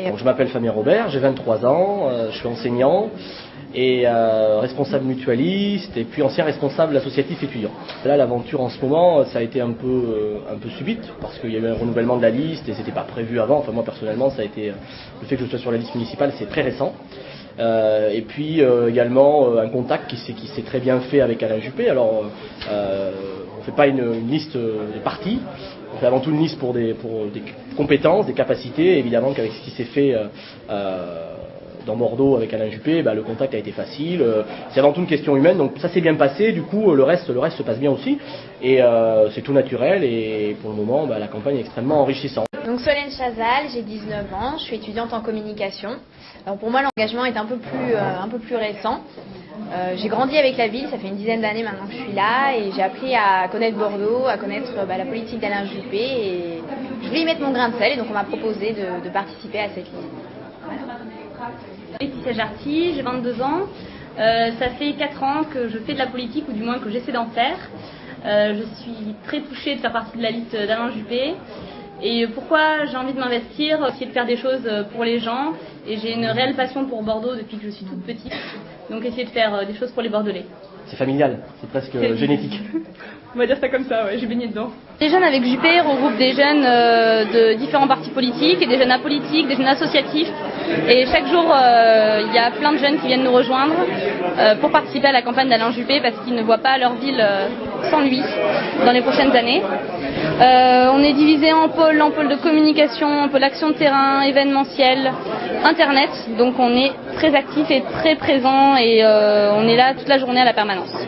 Donc, je m'appelle Fabien Robert, j'ai 23 ans, je suis enseignant et responsable mutualiste et puis ancien responsable associatif étudiant. Là, l'aventure en ce moment, ça a été un peu subite parce qu'il y a eu un renouvellement de la liste et c'était pas prévu avant. Enfin, moi personnellement, ça a été le fait que je sois sur la liste municipale, c'est très récent. Et puis également un contact qui s'est très bien fait avec Alain Juppé. Alors, on fait pas une liste de partis. On fait avant tout une liste pour des compétences, des capacités. Évidemment qu'avec ce qui s'est fait dans Bordeaux avec Alain Juppé, le contact a été facile. C'est avant tout une question humaine, donc ça s'est bien passé. Du coup, le reste se passe bien aussi. Et c'est tout naturel. Et pour le moment, la campagne est extrêmement enrichissante. Donc Solène Chazal, j'ai 19 ans, je suis étudiante en communication. Alors pour moi, l'engagement est un peu plus récent. J'ai grandi avec la ville, ça fait une dizaine d'années maintenant que je suis là et j'ai appris à connaître Bordeaux, à connaître la politique d'Alain Juppé et je voulais y mettre mon grain de sel et donc on m'a proposé de participer à cette liste. Voilà. Laetitia Jarty, j'ai 22 ans. Ça fait 4 ans que je fais de la politique ou du moins que j'essaie d'en faire. Je suis très touchée de faire partie de la liste d'Alain Juppé. Et pourquoi j'ai envie de m'investir, essayer de faire des choses pour les gens. Et j'ai une réelle passion pour Bordeaux depuis que je suis toute petite. Donc essayer de faire des choses pour les Bordelais. C'est familial, c'est presque génétique. On va dire ça comme ça, ouais, j'ai baigné dedans. Les jeunes avec Juppé regroupent des jeunes de différents partis politiques et des jeunes apolitiques, des jeunes associatifs. Et chaque jour, il y a plein de jeunes qui viennent nous rejoindre pour participer à la campagne d'Alain Juppé parce qu'ils ne voient pas leur ville sans lui dans les prochaines années. On est divisé en pôles de communication, en pôle action de terrain, événementiel, internet. Donc on est très actifs et très présents et on est là toute la journée à la permanence.